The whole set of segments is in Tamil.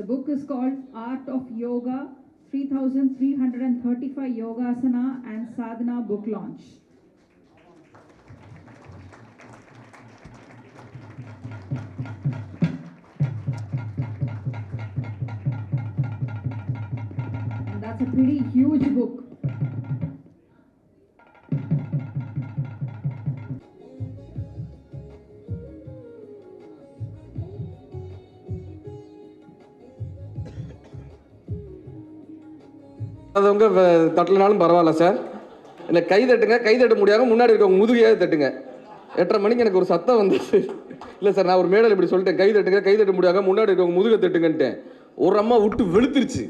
The book is called Art of Yoga, 3,335 Yogasana and Sadhana book launch. And that's a pretty huge book. அதவங்க தட்டலனாலும் பரவாயில்ல சார். என்ன கை தட்டுங்க, கை தட்ட முடியாமல் முன்னாடி இருக்கவங்க முதுகையாக தட்டுங்க. 8:30 மணிக்கு எனக்கு ஒரு சத்தம் வந்துச்சு. இல்லை சார், நான் ஒரு மேடையில் இப்படி சொல்லிட்டேன், கை தட்டுங்க, கை தட்ட முடியாமல் முன்னாடி இருக்கவங்க முதுகை தட்டுங்கன்ட்டேன். ஒரு அம்மா விட்டு வெளுத்துருச்சு.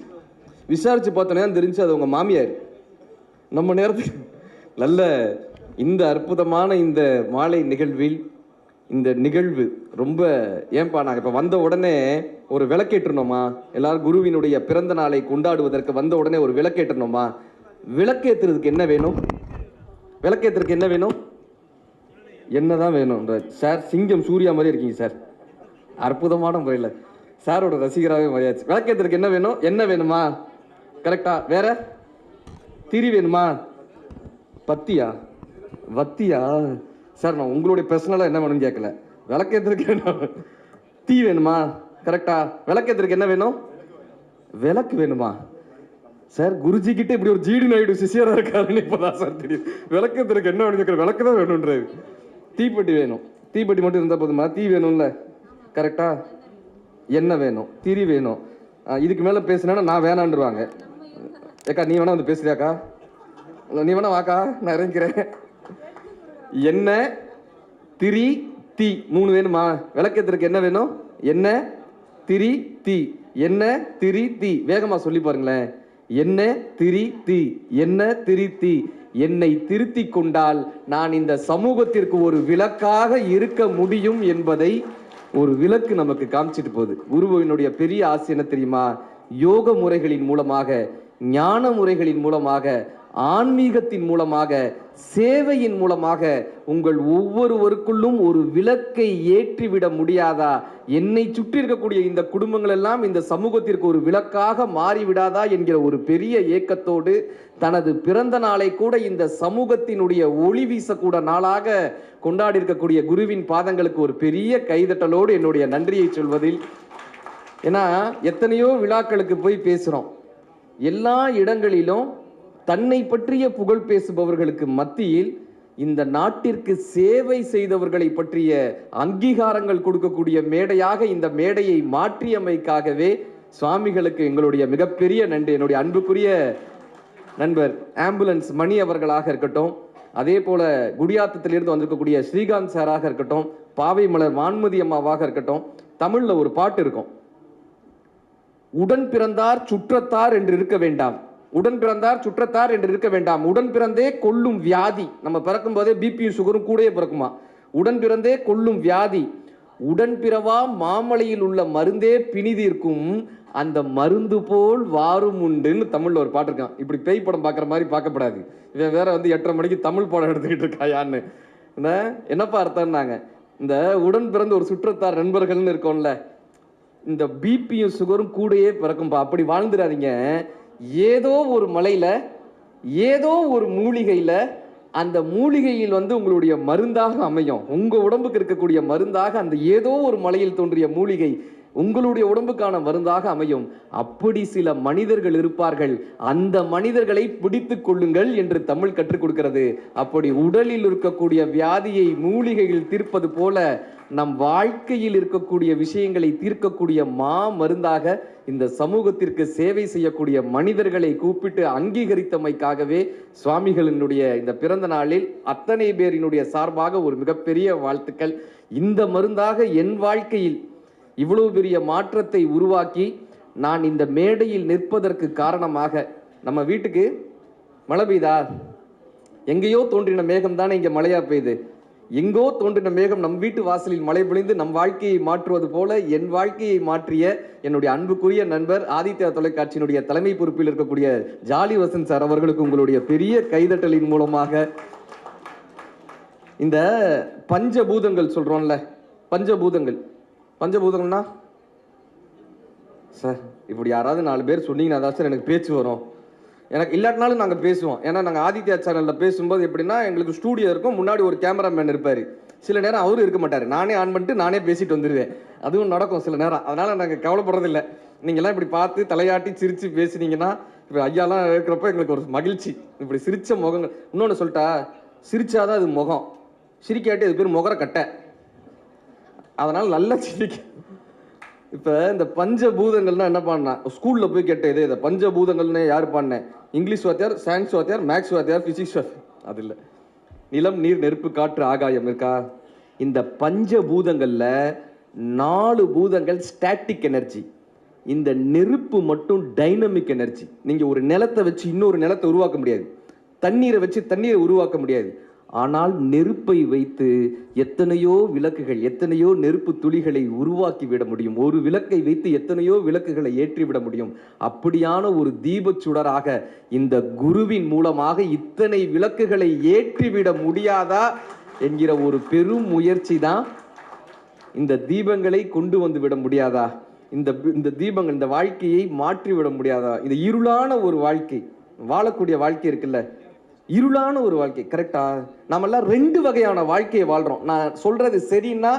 விசாரிச்சு பார்த்தோன்னே தெரிஞ்சு அது உங்கள் மாமியார். நம்ம நேரத்துக்கு நல்ல இந்த அற்புதமான இந்த மாலை நிகழ்வில் இந்த நிகழ்வு ரொம்ப ஏன்பா நாங்கள் இப்போ வந்த உடனே ஒரு விளக்கேற்றணுமா, எல்லாரும் குருவினுடைய பிறந்த நாளை கொண்டாடுவதற்கு வந்த உடனே ஒரு விளக்கேற்றணுமா? விளக்கேற்றுறதுக்கு என்ன வேணும்? விளக்கேற்றுறதுக்கு என்ன வேணும்? என்னதான் வேணும் சார்? சிங்கம் சூர்யா மாதிரி இருக்கீங்க சார், அற்புதமான முறையில் சாரோட ரசிகராகவே மரியாச்சு. விளக்கேற்றுறதுக்கு என்ன வேணும்? என்ன வேணுமா? கரெக்டா? வேற திரி வேணுமா? பத்தியா? வத்தியா? சார் நான் உங்களுடைய பர்சனலாக என்ன வேணும்னு கேட்கல. விளக்கேற்றுறதுக்கு என்ன தீ வேணுமா? கரெக்டா? விளக்கேற்றுறதுக்கு என்ன வேணும்? விளக்கு வேணுமா? சார் குருஜி கிட்ட இப்படி ஒரு ஜிடி நாயுடு சிஷியராக இருக்காருன்னு இப்போதான் சார் தெரியும். விளக்கேற்றுறதுக்கு என்ன வேணும் கேட்குற, விளக்கு தான் வேணுன்றாரு. தீப்பெட்டி வேணும். தீப்பெட்டி மட்டும் இருந்தால் போதுமா? தீ வேணும்ல, கரெக்டா? என்ன வேணும்? திரி வேணும். இதுக்கு மேலே பேசுனா நான் வேணான்ருவாங்க. ஏக்கா நீ வேணா வந்து பேசுறியாக்கா? நீ வேணா வாக்கா, நான் இறங்கிக்கிறேன். என்ன, திரி, தீ 3 வேணுமா? விளக்கேற்றுறதுக்கு என்ன வேணும்? என்ன, திரி, தீ. என்ன, திரி, தீ. வேகமா சொல்லி பாருங்களேன். என்ன, திரி, தீ. என்ன, திரி, தீ. என்னை திருத்தி கொண்டால் நான் இந்த சமூகத்திற்கு ஒரு விளக்காக இருக்க முடியும் என்பதை ஒரு விளக்கு நமக்கு காமிச்சிட்டு போகுது. குருவினுடைய பெரிய ஆசை என்ன தெரியுமா? யோக முறைகளின் மூலமாக, ஞான முறைகளின் மூலமாக, ஆன்மீகத்தின் மூலமாக, சேவையின் மூலமாக உங்கள் ஒவ்வொருவருக்குள்ளும் ஒரு விளக்கை ஏற்றிவிட முடியாதா? என்னை சுற்றி இருக்கக்கூடிய இந்த குடும்பங்கள் எல்லாம் இந்த சமூகத்திற்கு ஒரு விளக்காக மாறிவிடாதா என்கிற ஒரு பெரிய ஏக்கத்தோடு தனது பிறந்த நாளை கூட இந்த சமூகத்தினுடைய ஒளி வீசக்கூட நாளாக கொண்டாடி இருக்கக்கூடிய குருவின் பாதங்களுக்கு ஒரு பெரிய கைதட்டலோடு என்னுடைய நன்றியை சொல்வதில், ஏன்னா எத்தனையோ விழாக்களுக்கு போய் பேசுகிறோம், எல்லா இடங்களிலும் தன்னை பற்றிய புகழ் பேசுபவர்களுக்கு மத்தியில் இந்த நாட்டிற்கு சேவை செய்தவர்களை பற்றிய அங்கீகாரங்கள் கொடுக்கக்கூடிய மேடையாக இந்த மேடையை மாற்றியமைக்காகவே சுவாமிகளுக்கு எங்களுடைய மிகப்பெரிய நன்றி. என்னுடைய அன்புக்குரிய நண்பர் ஆம்புலன்ஸ் மணி அவர்களாக இருக்கட்டும், அதே போல குடியாத்தத்திலிருந்து வந்திருக்கக்கூடிய ஸ்ரீகாந்த் சாராக இருக்கட்டும், பாவை மலர் வான்மதி அம்மாவாக இருக்கட்டும். தமிழ்ல ஒரு பாட்டு இருக்கும், உடன் பிறந்தார் சுற்றத்தார் என்று இருக்க வேண்டாம், உடன் பிறந்தார் சுற்றத்தார் என்று இருக்க வேண்டாம், உடன் பிறந்தே கொல்லும் வியாதி. நம்ம பிறக்கும் போதே பிபியும் சுகரும் கூடயே பிறக்குமா? உடன் பிறந்தே கொல்லும் வியாதி, உடன் பிறவா மாமலையில் உள்ள மருந்தே பிணிதீர்க்கும், அந்த மருந்து போல் வாரும் உண்டுன்னு தமிழ்ல ஒரு பாட்டு இருக்கான். இப்படி பேய் படம் பார்க்குற மாதிரி பார்க்கப்படாது. இவன் வேற 8:30 மணிக்கு தமிழ் படம் எடுத்துக்கிட்டு இருக்காயான்னு. என்னப்பா அர்த்தம்னாங்க, இந்த உடன் பிறந்த ஒரு சுற்றத்தார் நண்பர்கள்னு இருக்கோம்ல, இந்த பிபியும் சுகரும் கூடயே பிறக்கும்பா. அப்படி வாழ்ந்துடாதீங்க. ஏதோ ஒரு மலையில, ஏதோ ஒரு மூலிகையில, அந்த மூலிகையில் உங்களுடைய மருந்தாக அமையும். உங்க உடம்புக்கு இருக்கக்கூடிய மருந்தாக அந்த ஏதோ ஒரு மலையில் தோன்றிய மூலிகை உங்களுடைய உடம்புக்கான மருந்தாக அமையும். அப்படி சில மனிதர்கள் இருப்பார்கள், அந்த மனிதர்களை பிடித்து கொள்ளுங்கள் என்று தமிழ் கற்றுக் கொடுக்கிறது. அப்படி உடலில் இருக்கக்கூடிய வியாதியை மூலிகையில் தீர்ப்பது போல நம் வாழ்க்கையில் இருக்கக்கூடிய விஷயங்களை தீர்க்கக்கூடிய மா மருந்தாக இந்த சமூகத்திற்கு சேவை செய்யக்கூடிய மனிதர்களை கூப்பிட்டு அங்கீகரித்தமைக்காகவே சுவாமிகளினுடைய இந்த பிறந்த நாளில் அத்தனை பேரினுடைய சார்பாக ஒரு மிகப்பெரிய வாழ்த்துக்கள். இந்த மருந்தாக என் வாழ்க்கையில் இவ்வளவு பெரிய மாற்றத்தை உருவாக்கி நான் இந்த மேடையில் நிற்பதற்கு காரணமாக, நம்ம வீட்டுக்கு மழை பெய்தா? எங்கேயோ தோன்றின மேகம் தானே இங்கே மழையா பெய்யுது. எங்கோ தோன்றின மேகம் நம் வீட்டு வாசலில் மழை பொழிந்து நம் வாழ்க்கையை மாற்றுவது போல என் வாழ்க்கையை மாற்றிய என்னுடைய அன்புக்குரிய நண்பர் ஆதித்யா தொலைக்காட்சியினுடைய தலைமை பொறுப்பில் இருக்கக்கூடிய ஜாலி வசந்த் சார் அவர்களுக்கு உங்களுடைய பெரிய கைதட்டலின் மூலமாக இந்த பஞ்சபூதங்கள் சொல்றோம்ல, பஞ்சபூதங்கள்னா சார் இப்படி யாராவது 4 பேர் சொன்னீங்கன்னா தான் சார் எனக்கு பேச்சு வரும். எனக்கு இல்லாட்டினாலும் நாங்கள் பேசுவோம். ஏன்னா நாங்கள் ஆதித்யா சேனலில் பேசும்போது எப்படின்னா எங்களுக்கு ஸ்டூடியோ இருக்கும், முன்னாடி ஒரு கேமராமேன் இருப்பார். சில நேரம் அவரும் இருக்க மாட்டார், நானே ஆன் பண்ணிட்டு நானே பேசிட்டு வந்துடுவேன். அதுவும் நடக்கும் சில நேரம். அதனால் நாங்கள் கவலைப்படுறதில்லை. நீங்கள்லாம் இப்படி பார்த்து தலையாட்டி சிரித்து பேசுனீங்கன்னா இப்போ ஐயாலாம் இருக்கிறப்ப எங்களுக்கு ஒரு மகிழ்ச்சி. இப்படி சிரித்த முகங்கள். இன்னொன்று சொல்லிட்டா, சிரிச்சாதான் அது முகம், சிரிக்காட்டி அது பேர் முகர கட்டை. அதனால் நல்லா சிரிக்க. இப்போ இந்த பஞ்சபூதங்கள்னா என்ன பண்ணா, ஸ்கூலில் போய் கேட்டேன் இதை பஞ்சபூதங்கள்னு யார் பாடினேன்? இங்கிலீஷ் வாத்தியார், சயின்ஸ் வாத்தியார், மேக்ஸ் வாத்தியார், ஃபிசிக்ஸ் வாத்தியார். அது இல்லை. நிலம், நீர், நெருப்பு, காற்று, ஆகாயம் இருக்கா? இந்த பஞ்சபூதங்களில் 4 பூதங்கள் ஸ்டாட்டிக் எனர்ஜி. இந்த நெருப்பு மட்டும் டைனமிக் எனர்ஜி. நீங்கள் ஒரு நிலத்தை வச்சு இன்னொரு நிலத்தை உருவாக்க முடியாது, தண்ணீரை வச்சு தண்ணீரை உருவாக்க முடியாது. ஆனால் நெருப்பை வைத்து எத்தனையோ விளக்குகள், எத்தனையோ நெருப்பு துளிகளை உருவாக்கி விட முடியும். ஒரு விளக்கை வைத்து எத்தனையோ விளக்குகளை ஏற்றிவிட முடியும். அப்படியான ஒரு தீபச் சுடராக இந்த குருவின் மூலமாக இத்தனை விளக்குகளை ஏற்றிவிட முடியாதா என்கிற ஒரு பெரும் முயற்சி தான். இந்த தீபங்களை கொண்டு வந்து விட முடியாதா? இந்த தீபங்கள் இந்த வாழ்க்கையை மாற்றிவிட முடியாதா? இந்த இருளான ஒரு வாழ்க்கை, வாழக்கூடிய வாழ்க்கை இருக்குல்ல, இருளான ஒரு வாழ்க்கை. கரெக்டா? நாமெல்லாம் 2 வகையான வாழ்க்கையை வாழ்றோம். நான் சொல்றது சரின்னா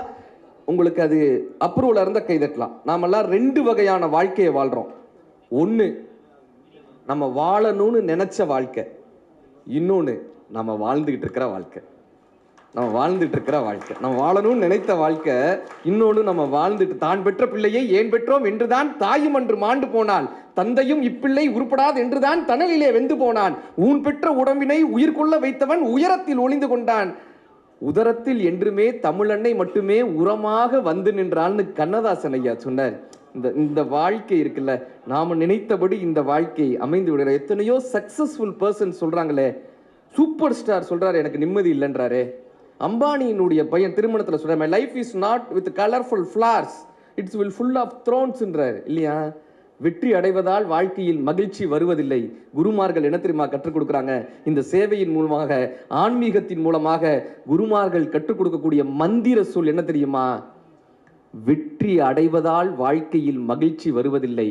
உங்களுக்கு அது அப்ரூவலா இருந்தா கைதட்டலாம். நாமெல்லாம் 2 வகையான வாழ்க்கையை வாழ்றோம். ஒன்று நம்ம வாழணும்னு நினைச்ச வாழ்க்கை, இன்னொன்று நம்ம வாழ்ந்துகிட்டு இருக்கிற வாழ்க்கை. நம்ம வாழணும்னு நினைத்த வாழ்க்கை, இன்னொன்று நம்ம வாழ்ந்துட்டு. தான் பெற்ற பிள்ளையை ஏன் பெற்றோம் என்றுதான் தாயும் அன்று மாண்டு போனாள், தந்தையும் இப்பிள்ளை உருப்படாது என்றுதான் தணலிலே வெந்து போனான். ஊன் பெற்ற உடம்பினை உயிர் கொள்ள வைத்தவன் உயரத்தில் ஒளிந்து கொண்டான், உதரத்தில் என்றுமே தமிழன்னை மட்டுமே உரமாக வந்து நின்றான்னு கண்ணதாசன் ஐயா சொன்னார். இந்த வாழ்க்கை இருக்குல்ல, நாம நினைத்தபடி இந்த வாழ்க்கை அமைந்து விடுற. எத்தனையோ சக்சஸ்ஃபுல் பர்சன் சொல்றாங்களே, சூப்பர் ஸ்டார் சொல்றாரு எனக்கு நிம்மதி இல்லைன்றாரு. அம்பானியினுடைய பையன் திருமணத்தில் சொல்ற, my life is not with colourful flowers, it's will full of த்ரோன்ஸ்ன்றார் இல்லையா? வெற்றி அடைவதால் வாழ்க்கையில் மகிழ்ச்சி வருவதில்லை. குருமார்கள் என்ன தெரியுமா கற்றுக் கொடுக்குறாங்க? இந்த சேவையின் மூலமாக, ஆன்மீகத்தின் மூலமாக குருமார்கள் கற்றுக் கொடுக்கக்கூடிய மந்திர சொல் என்ன தெரியுமா? வெற்றி அடைவதால் வாழ்க்கையில் மகிழ்ச்சி வருவதில்லை,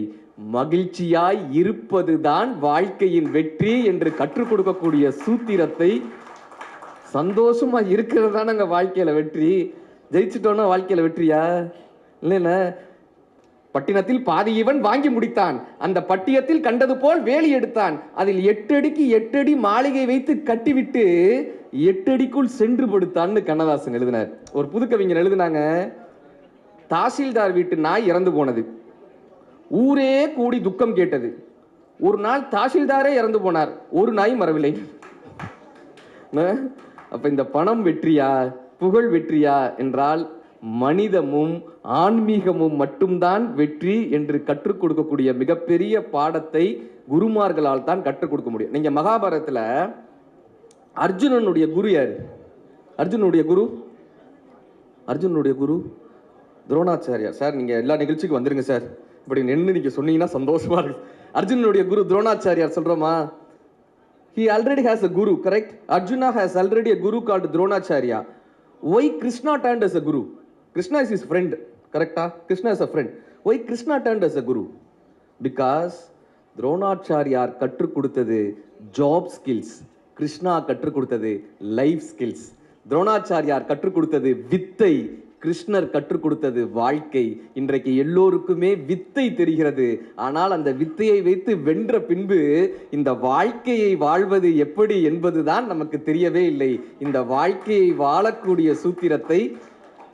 மகிழ்ச்சியாய் இருப்பதுதான் வாழ்க்கையின் வெற்றி என்று கற்றுக் கொடுக்கக்கூடிய சூத்திரத்தை. சந்தோஷமா இருக்கிறது தானங்க வாழ்க்கையில வெற்றி. ஜெயிச்சுட்டோன்னா வாழ்க்கையில வெற்றியா? இல்லைன்னா பட்டினத்தில் பாதி இவன் வாங்கி முடித்தான், அந்த பட்டியத்தில் கண்டது போல் வேலி எடுத்தான், அதில் 8 அடிக்கு 8 அடி மாளிகை வைத்து கட்டிவிட்டு 8 அடிக்குள் சென்று படுத்தான்னு கண்ணதாசன் எழுதினார். ஒரு புது கவிஞர் எழுதினாங்க, தாசில்தார் வீட்டு நாய் இறந்து போனது, ஊரே கூடி துக்கம் கேட்டது. ஒரு நாள் தாசில்தாரே இறந்து போனார், ஒரு நாய் மறவில்லை. அப்ப இந்த பணம் வெற்றியா, புகழ் வெற்றியா என்றால் மனிதமும் ஆன்மீகமும் மட்டும்தான் வெற்றி என்று கற்றுக் கொடுக்கக்கூடிய மிகப்பெரிய பாடத்தை குருமார்களால் தான் கற்றுக் கொடுக்க முடியும். நீங்க மகாபாரதத்துல அர்ஜுனனுடைய குரு யாரு? அர்ஜுனனுடைய குரு துரோணாச்சாரியார். சார் நீங்க எல்லா நிகழ்ச்சிக்கும் வந்துருங்க சார், இப்படி நின்று நீங்க சொன்னீங்கன்னா சந்தோஷமா இருக்கு. அர்ஜுனனுடைய குரு துரோணாச்சாரியார் சொல்றோமா? He already has a guru, correct? Arjuna has already a guru called Dronacharya. Why Krishna turned as a guru? Krishna is his friend, correct? Krishna is a friend. Why Krishna turned as a guru? Because Dronacharya கற்றுக் கொடுத்தது job skills, கிருஷ்ணா கற்றுக் கொடுத்தது லைஃப் ஸ்கில்ஸ். துரோணாச்சாரியார் கற்றுக் கொடுத்தது வித்தை, கிருஷ்ணர் கற்றுக் கொடுத்தது வாழ்க்கை. இன்றைக்கு எல்லோருக்குமே வித்தை தெரிகிறது, ஆனால் அந்த வித்தையை வைத்து வென்ற பின்பு இந்த வாழ்க்கையை வாழ்வது எப்படி என்பதுதான் நமக்கு தெரியவே இல்லை. இந்த வாழ்க்கையை வாழக்கூடிய சூத்திரத்தை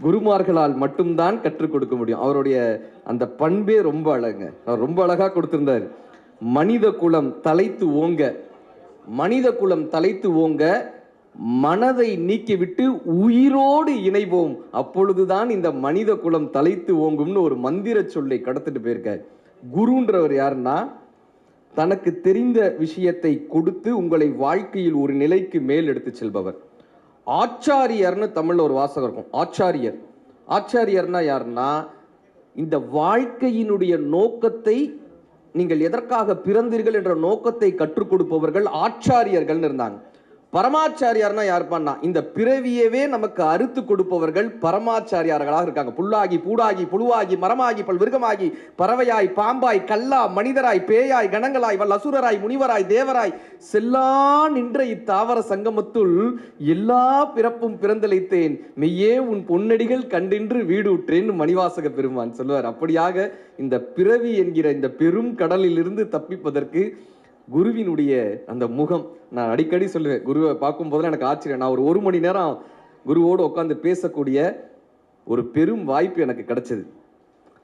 குருமார்களால் மட்டும்தான் கற்றுக் கொடுக்க முடியும். அவருடைய அந்த பண்பே ரொம்ப அழகுங்க. அவர் ரொம்ப அழகா கொடுத்திருந்தார். மனித குலம் தலைத்து ஓங்க மனதை நீக்கிவிட்டு உயிரோடு இணைவோம், அப்பொழுதுதான் இந்த மனித குலம் தலைத்து ஓங்கும்னு ஒரு மந்திர சொல்லை கடத்திட்டு போயிருக்கார். குருன்றவர் யாருன்னா, தனக்கு தெரிந்த விஷயத்தை கொடுத்து உங்களை வாழ்க்கையில் ஒரு நிலைக்கு மேல் எடுத்து செல்பவர். ஆச்சாரியர்னு தமிழ்ல ஒரு வாசகம் இருக்கும். ஆச்சாரியர்னா யாருன்னா, இந்த வாழ்க்கையினுடைய நோக்கத்தை, நீங்கள் எதற்காக பிறந்தீர்கள் என்ற நோக்கத்தை கற்றுக் கொடுப்பவர்கள் ஆச்சாரியர்கள் இருந்தாங்க. பரமாச்சாரியார்னா யாருப்பான்னா இந்த பிறவியவே நமக்கு அறுத்து கொடுப்பவர்கள் பரமாச்சாரியார்களாக இருக்காங்க. புல்லாகி பூடாகி புழுவாகி மரமாகி விருகமாகி பறவையாய் பாம்பாய் கல்லா மனிதராய் பேயாய் கணங்களாய் அசுரராய் முனிவராய் தேவராய் செல்லா நின்ற இத்தாவர சங்கமத்துள் எல்லா பிறப்பும் பிறந்தளித்தேன் மெய்யே உன் பொன்னடிகள் கண்டின்று வீடுற்றேன் மணிவாசக பெருமான் சொல்லுவார். அப்படியாக இந்த பிறவி என்கிற இந்த பெரும் கடலில் இருந்து தப்பிப்பதற்கு குருவினுடைய அந்த முகம், நான் அடிக்கடி சொல்லுவேன், குருவை பார்க்கும் போதெல்லாம் எனக்கு ஆச்சரியம். நான் ஒரு மணி நேரம் குருவோடு உட்காந்து பேசக்கூடிய ஒரு பெரும் வாய்ப்பு எனக்கு கிடைச்சது.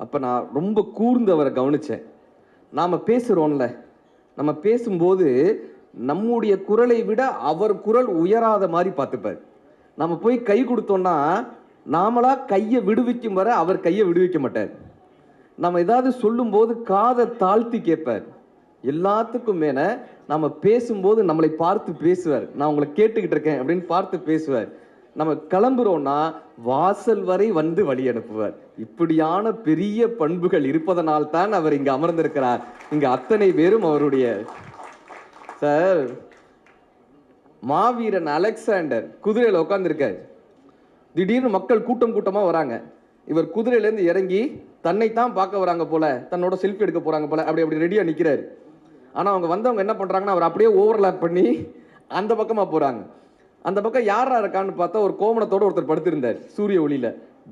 அப்போ நான் ரொம்ப கூர்ந்து அவரை கவனித்தேன். நாம் பேசுகிறோம்ல, நம்ம பேசும்போது நம்முடைய குரலை விட அவர் குரல் உயராத மாதிரி பார்த்துப்பார். நம்ம போய் கை கொடுத்தோம்னா நாமளா கையை விடுவிக்கும் வரை அவர் கையை விடுவிக்க மாட்டார். நம்ம ஏதாவது சொல்லும்போது காதை தாழ்த்தி கேட்பார். எல்லாத்துக்கும் மேல நம்ம பேசும்போது நம்மளை பார்த்து பேசுவார். நான் உங்களை கேட்டுக்கிட்டு இருக்கேன் அப்படின்னு பார்த்து பேசுவார். நம்ம கிளம்புறோம்னா வாசல் வரை வந்து வழி அனுப்புவார். இப்படியான பெரிய பண்புகள் இருப்பதனால் தான் அவர் இங்க அமர்ந்திருக்கிறார். இங்க அத்தனை பேரும் அவருடைய சார். மாவீரன் அலெக்சாண்டர் குதிரையில உட்கார்ந்துருக்காரு. திடீர்னு மக்கள் கூட்டம் கூட்டமா வராங்க. இவர் குதிரையில இருந்து இறங்கி தன்னைத்தான் பார்க்க வராங்க போல, தன்னோட செல்ஃபி எடுக்க போறாங்க போல, அப்படி ரெடியா நிக்கிறாரு. ஆனா அவங்க வந்தவங்க என்ன பண்றாங்கன்னா அவர் அப்படியே ஓவர்லாப் பண்ணி அந்த பக்கமா போறாங்க. அந்த பக்கம் யாரா இருக்கான்னு பார்த்தா ஒரு கோமணத்தோட ஒருத்தர் படுத்திருந்தார் சூரிய ஒளியில.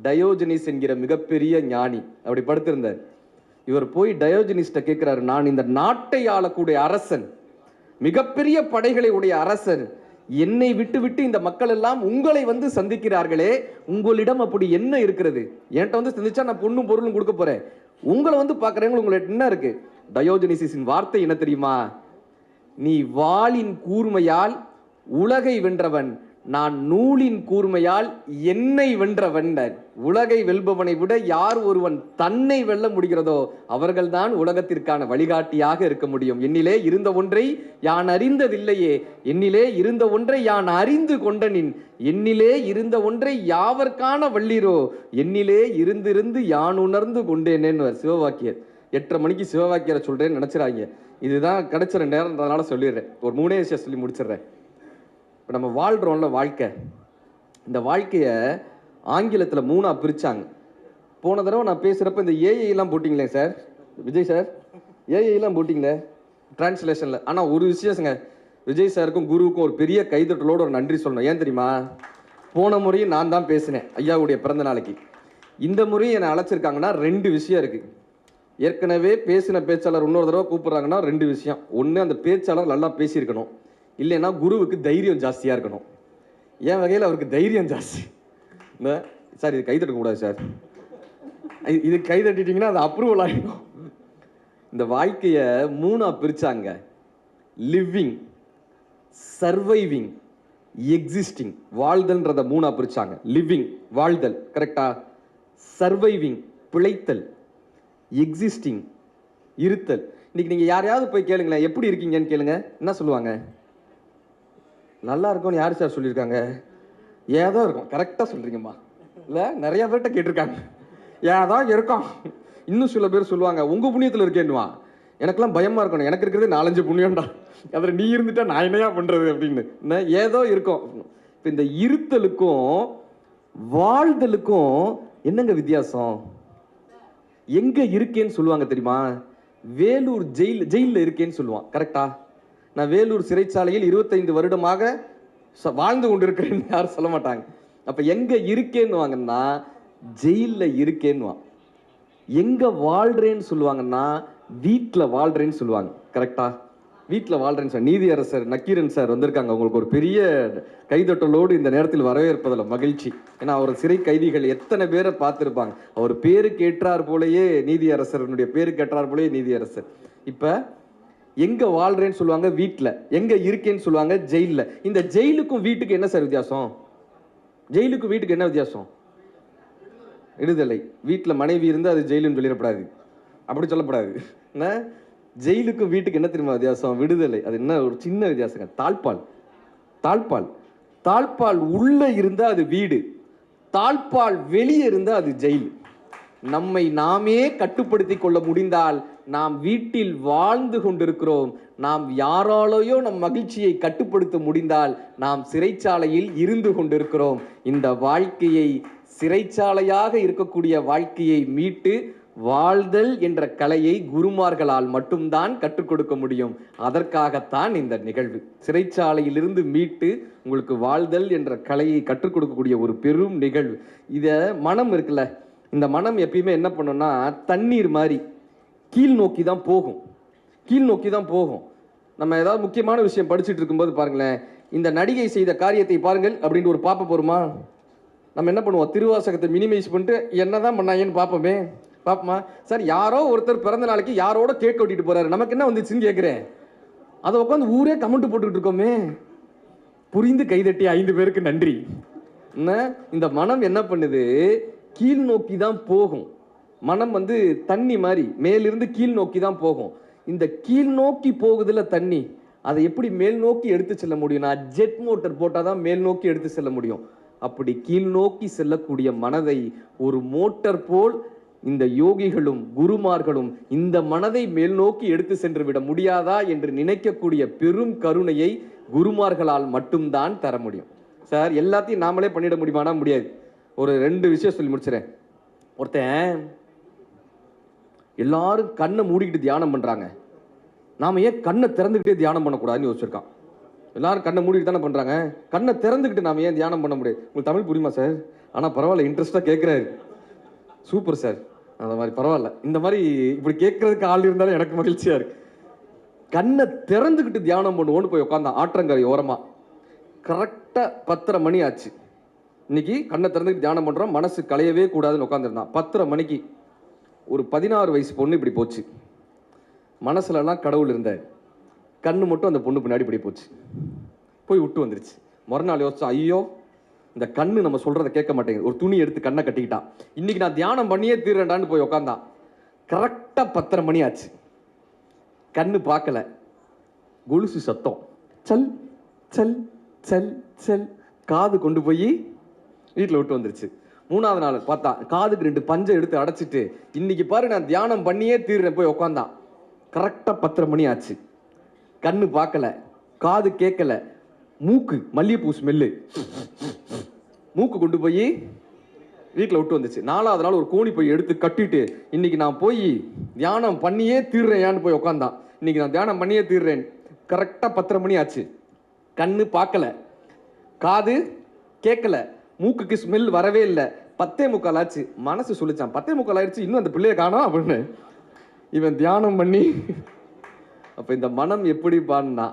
டயோஜனிஸ் என்கிற மிகப்பெரிய ஞானி அப்படி படுத்திருந்தார். இவர் போய் டயோஜனிஸ்ட கேட்கிறாரு, நான் இந்த நாட்டை ஆளக்கூடிய அரசன், மிகப்பெரிய படைகளை உடைய அரசன், என்னை விட்டு விட்டு இந்த மக்கள் எல்லாம் உங்களை வந்து சந்திக்கிறார்களே, உங்களிடம் அப்படி என்ன இருக்கிறது? என்கிட்ட வந்து சந்திச்சா நான் பொண்ணும் பொருளும் கொடுக்க போறேன், உங்களை வந்து பார்க்குறவங்க உங்களுக்கு என்ன இருக்கு? டயோஜனிசின் வார்த்தை என்ன தெரியுமா? நீ வாளின் கூர்மையால் உலகை வென்றவன், நான் நூலின் கூர்மையால் என்னை வென்றவன். உலகை வெல்பவனை விட யார் ஒருவன் தன்னை வெல்ல முடிகிறதோ அவர்கள்தான் உலகத்திற்கான வழிகாட்டியாக இருக்க முடியும். என்னிலே இருந்த ஒன்றை யான் அறிந்ததில்லையே, என்னிலே இருந்த ஒன்றை யான் அறிந்து கொண்டனின், என்னிலே இருந்த ஒன்றை யாவர்கான வள்ளீரோ, என்னிலே இருந்திருந்து யான் உணர்ந்து கொண்டேனேன்னு சிவவாக்கியர். 8:30 மணிக்கு சிவவாக்கியரை சொல்றேன்னு நினைச்சிடாங்க. இதுதான் கிடைச்சிற நேரம்ன்றதுனால சொல்லிடுறேன். ஒரு 3 விஷயம் சொல்லி முடிச்சிடுறேன். இப்போ நம்ம வாழ்கிறோம்ல வாழ்க்கை, இந்த வாழ்க்கையை ஆங்கிலத்தில் 3ஆக பிரித்தாங்க. போன தடவை நான் பேசுகிறப்ப இந்த ஏஐலாம் போட்டிங்களே சார், விஜய் சார், ஏஐலாம் போட்டிங்களே டிரான்ஸ்லேஷனில். ஆனால் ஒரு விஷயங்க, விஜய் சாருக்கும் குருவுக்கும் ஒரு பெரிய கைதட்டலோடு ஒரு நன்றி சொல்லணும். ஏன் தெரியுமா? போன முறையும் நான் தான் பேசினேன் ஐயாவுடைய பிறந்த நாளைக்கு. இந்த முறையும் என்னை அழைச்சிருக்காங்கன்னா 2 விஷயம் இருக்குது. ஏற்கனவே பேசின பேச்சாளர் இன்னொரு தடவை கூப்பிட்றாங்கன்னா 2 விஷயம். ஒன்று, அந்த பேச்சாளர் நல்லா பேசியிருக்கணும், இல்லைன்னா குருவுக்கு தைரியம் ஜாஸ்தியாக இருக்கணும். என் வகையில் அவருக்கு தைரியம் ஜாஸ்தி. இந்த சார் இது கைதட்டக்கூடாது சார், இது கைதட்டிட்டிங்கன்னா அது அப்ரூவல் ஆகிடும். இந்த வாழ்க்கையை 3ஆக பிரித்தாங்க. Living, surviving, existing. வாழ்தல்ன்றதை 3ஆக பிரித்தாங்க. லிவிங் வாழ்தல், கரெக்டா? சர்வைவிங் பிழைத்தல், எக்ஸிஸ்டிங் இருத்தல். இன்னைக்கு நீங்கள் யாரையாவது போய் கேளுங்களேன், எப்படி இருக்கீங்கன்னு கேளுங்க, என்ன சொல்லுவாங்க? நல்லா இருக்கும்னு யார் சார் சொல்லியிருக்காங்க? ஏதோ இருக்கும். கரெக்டாக சொல்கிறீங்கம்மா. இல்லை, நிறைய பேர்கிட்ட கேட்டிருக்காங்க, ஏதோ இருக்கும். இன்னும் சில பேர் சொல்லுவாங்க உங்கள் புண்ணியத்தில் இருக்கேன்னுவா. எனக்கெல்லாம் பயமாக இருக்கணும், எனக்கு இருக்கிறது 4-5 புண்ணியம்டா, அதில் நீ இருந்துட்டா நான் என்னையா பண்ணுறது அப்படின்னு. ஏதோ இருக்கும். இப்போ இந்த இருத்தலுக்கும் வாழ்தலுக்கும் என்னங்க வித்தியாசம்? எங்கே இருக்கேன்னு சொல்லுவாங்க தெரியுமா? வேலூர் ஜெயிலில் இருக்கேன்னு சொல்லுவான், கரெக்டா? நான் வேலூர் சிறைச்சாலையில் 25 வருடமாக வாழ்ந்து கொண்டிருக்கிறேன்னு யாரும் சொல்ல மாட்டாங்க. அப்போ எங்கே இருக்கேன்னு வாங்கன்னா ஜெயிலில் இருக்கேன்னுவான். எங்கே வாழ்கிறேன்னு சொல்லுவாங்கன்னா வீட்டில் வாழ்கிறேன்னு சொல்லுவாங்க, கரெக்டா? வீட்டில் வாழ்கிறேன்னு சார். நீதியரசர் நக்கீரன் சார் வந்திருக்காங்க. உங்களுக்கு ஒரு பெரிய கைதட்டலோடு இந்த நேரத்தில் வரவேற்பதில் மகிழ்ச்சி. ஏன்னா அவர் சிறை கைதிகள் எத்தனை பேரை பார்த்துருப்பாங்க. அவர் பேரு கேட்டார் போலயே நீதியரசருடைய பேரு கேட்டார் போலயே நீதியரசர். இப்போ எங்கே வாழ்கிறேன்னு சொல்லுவாங்க வீட்டில், எங்கே இருக்கேன்னு சொல்லுவாங்க ஜெயிலில். இந்த ஜெயிலுக்கும் வீட்டுக்கு என்ன சார் வித்தியாசம்? ஜெயிலுக்கும் வீட்டுக்கு என்ன வித்தியாசம்? விடுதலை. வீட்டில் மனைவி இருந்து அது ஜெயிலுன்னு சொல்லிடப்படாது, அப்படி சொல்லப்படாது. என்ன ஜெயிலுக்கும் வீட்டுக்கு என்ன தெரியுமா வித்தியாசம்? விடுதலை. அது என்ன ஒரு சின்ன வித்தியாசங்க. தாழ்பால், தாழ்பால், தாழ்பால் உள்ள இருந்தா அது வீடு, தாழ்பால் வெளியே இருந்தா அது ஜெயில். நம்மை நாமே கட்டுப்படுத்தி கொள்ள முடிந்தால் நாம் வீட்டில் வாழ்ந்து கொண்டிருக்கிறோம். நாம் யாராலேயோ நம் மகிழ்ச்சியை கட்டுப்படுத்த முடிந்தால் நாம் சிறைச்சாலையில் இருந்து கொண்டிருக்கிறோம். இந்த வாழ்க்கையை, சிறைச்சாலையாக இருக்கக்கூடிய வாழ்க்கையை மீட்டு வாழ்தல் என்ற கலையை குருமார்களால் மட்டும்தான் கற்றுக் கொடுக்க முடியும். அதற்காகத்தான் இந்த நிகழ்வு. சிறைச்சாலையிலிருந்து மீட்டு உங்களுக்கு வாழ்தல் என்ற கலையை கற்றுக் கொடுக்கக்கூடிய ஒரு பெரும் நிகழ்வு. இத மனம் இருக்குல்ல, இந்த மனம் எப்பயுமே என்ன பண்ணும்னா தண்ணீர் மாதிரி கீழ் நோக்கி தான் போகும். கீழ் நோக்கி தான் போகும். நம்ம ஏதாவது முக்கியமான விஷயம் படிச்சுட்டு இருக்கும்போது பாருங்களேன், இந்த நடிகை செய்த காரியத்தை பாருங்கள் அப்படின்ட்டு ஒரு பார்ப்ப போருமா? நம்ம என்ன பண்ணுவோம், திருவாசகத்தை மினிமைஸ் பண்ணிட்டு என்னதான் பண்ணாங்கன்னு பார்ப்போமே. பாப்பமா சார், யாரோ ஒருத்தர் பிறந்த நாளைக்கு யாரோட கேக் வெட்டிட்டு போறாரு, நமக்கு என்ன வந்துச்சுன்னு கேட்குறேன். அதை உட்காந்து ஊரே கமெண்ட் போட்டுக்கிட்டு இருக்கோமே. புரிந்து கைதட்டி 5 பேருக்கு நன்றி. என்ன இந்த மனம் என்ன பண்ணுது, கீழ் நோக்கி தான் போகும். மனம் வந்து தண்ணி மாதிரி மேலிருந்து கீழ் நோக்கி தான் போகும். இந்த கீழ் நோக்கி போகுதுல தண்ணி, அதை எப்படி மேல் நோக்கி எடுத்து செல்ல முடியும்? நான் ஜெட் மோட்டர் போட்டால் தான் மேல் நோக்கி எடுத்து செல்ல முடியும். அப்படி கீழ் நோக்கி செல்லக்கூடிய மனதை ஒரு மோட்டார் போல் இந்த யோகிகளும் குருமார்களும் இந்த மனதை மேல் நோக்கி எடுத்து சென்று விட முடியாதா என்று நினைக்கக்கூடிய பெரும் கருணையை குருமார்களால் மட்டும்தான் தர முடியும். சார், எல்லாத்தையும் நாமளே பண்ணிட முடியுமானா முடியாது. ஒரு 2 விஷயம் சொல்லி முடிச்சிடறேன். ஒருத்தன் எல்லாரும் கண்ணை மூடிக்கிட்டு தியானம் பண்றாங்க, நாம ஏன் கண்ணை திறந்துக்கிட்டே தியானம் பண்ணக்கூடாதுன்னு யோசிச்சிருக்கான். எல்லாரும் கண்ணை மூடிக்கிட்டு தானே பண்றாங்க, கண்ணை திறந்துக்கிட்டு நாம ஏன் தியானம் பண்ண முடியாது? உங்களுக்கு தமிழ் புரியுமா சார்? ஆனா பரவாயில்ல, இன்ட்ரெஸ்டா கேட்கிறாரு. Super sir. அந்த மாதிரி பரவாயில்ல, இந்த மாதிரி இப்படி கேட்கறதுக்கு ஆள் இருந்தாலும் எனக்கு மகிழ்ச்சியா இருக்கு. கண்ணை திறந்துக்கிட்டு தியானம் பண்ணுவோன்னு போய் உட்காந்தான் ஆற்றங்கரை ஓரமா. கரெக்டா 10:30 மணி ஆச்சு. இன்னைக்கு கண்ணை திறந்துக்கிட்டு தியானம் பண்றோம், மனசு கலையவே கூடாதுன்னு உட்காந்துருந்தான். 10:30 மணிக்கு ஒரு 16 வயசு பொண்ணு இப்படி போச்சு. மனசுலலாம் கடவுள் இருந்தார், கண்ணு மட்டும் அந்த பொண்ணு பின்னாடி இப்படி போச்சு, போய் விட்டு வந்துருச்சு. மறுநாள் யோசிச்சா, ஐயோ இந்த கண்ணு நம்ம சொல்றதை கேட்க மாட்டேங்குது. ஒரு துணி எடுத்து கண்ணை கட்டிக்கிட்டான். இன்னைக்கு நான் தியானம் பண்ணியே தீர்றேன்டான்னு போய் உட்காந்தான். கரெக்டா 10:30 மணி ஆச்சு. கண்ணு பார்க்கல, கொலுசு சத்தம் சல் சல் சல் சல், காது கொண்டு போய் வீட்டில் விட்டு வந்துருச்சு. 3வது நாள் பார்த்தா காதுக்கு 2 பஞ்சை எடுத்து அடைச்சிட்டு, இன்னைக்கு பாரு நான் தியானம் பண்ணியே தீர்றேன் போய் உட்காந்தான். கரெக்டா 10:30 மணி ஆச்சு. கண்ணு பார்க்கல, காது கேட்கல, மூக்கு மல்லிகைப்பூ ஸ்மெல்லு, மூக்கு கொண்டு போய் வீட்டில் விட்டு வந்துச்சு. 4வது நாள் ஒரு கோணி போய் எடுத்து கட்டிட்டு, இன்னைக்கு நான் போய் தியானம் பண்ணியே தீர்றேன்னு போய் உட்காந்தான். இன்னைக்கு நான் தியானம் பண்ணியே தீர்றேன். கரெக்டா 10:30 மணி ஆச்சு. கண்ணு பார்க்கல, காது கேட்கல, மூக்குக்கு ஸ்மெல் வரவே இல்லை. 10:45 ஆச்சு. மனசு சொல்லிச்சான், 10:45 ஆயிடுச்சு, இன்னும் அந்த பிள்ளைய காணோம் அப்படின்னு. இவன் தியானம் பண்ணி. அப்ப இந்த மனம் எப்படி பான்னா,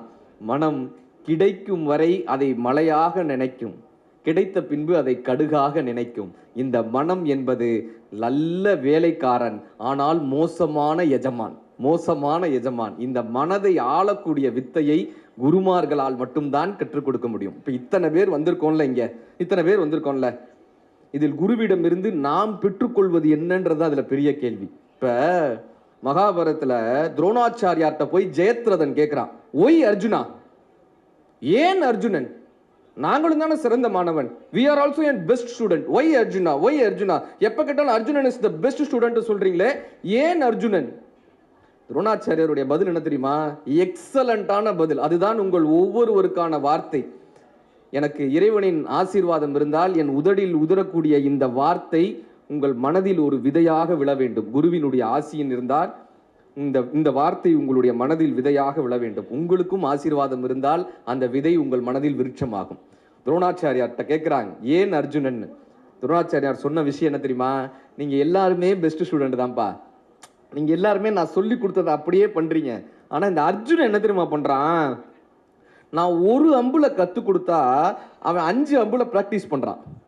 மனம் கிடைக்கும் வரை அதை மலையாக நினைக்கும், கிடைத்த பின்பு அதை கடுகாக நினைக்கும். இந்த மனம் என்பது நல்ல வேலைக்காரன், ஆனால் மோசமான எஜமான். மோசமான எஜமான். இந்த மனதை ஆளக்கூடிய வித்தையை குருமார்களால் மட்டும்தான் கற்றுக் கொடுக்க முடியும். இப்ப இத்தனை பேர் வந்திருக்கோம்ல, இங்க இத்தனை பேர் வந்திருக்கோம்ல, இதில் குருவிடமிருந்து நாம் பெற்றுக்கொள்வது என்னன்றது அதுல பெரிய கேள்வி. இப்ப மகாபாரதத்துல துரோணாச்சாரியார்ட்ட போய் ஜெயத்ரதன் கேட்கிறான், ஒய் அர்ஜுனா, ஏன் அர்ஜுனன், நாங்களும் தானே சிறந்த மாணவன், we are also a best student, why Arjuna, why Arjuna, எப்ப கேட்டாலும் Arjunan is the best student சொல்றீங்களே, ஏன் அர்ஜுனன்? துரோணாச்சாரியருடைய பதில் என்ன தெரியுமா? எக்ஸலண்டான பதில். அதுதான் உங்கள் ஒவ்வொருவருக்கான வார்த்தை. எனக்கு இறைவனின் ஆசீர்வாதம் இருந்தால் என் உதடில் உதரக்கூடிய இந்த வார்த்தை உங்கள் மனதில் ஒரு விதையாக விழ வேண்டும். குருவினுடைய ஆசியின் இருந்தால் இந்த வார்த்தை உங்களுடைய மனதில் விதையாக விழ வேண்டும். உங்களுக்கும் ஆசீர்வாதம் இருந்தால் அந்த விதை உங்கள் மனதில் விருட்சமாகும். துரோணாச்சாரியார்கிட்ட கேட்குறாங்க, ஏன் அர்ஜுனன்? துரோணாச்சாரியார் சொன்ன விஷயம் என்ன தெரியுமா? நீங்க எல்லாருமே பெஸ்ட் ஸ்டூடெண்ட் தான்ப்பா, நீங்க எல்லாருமே நான் சொல்லி கொடுத்ததை அப்படியே பண்றீங்க. ஆனா இந்த அர்ஜுனன் என்ன தெரியுமா பண்றான்? நான் ஒரு அம்புல கத்து கொடுத்தா அவன் 5 அம்புல பிராக்டிஸ் பண்றான்.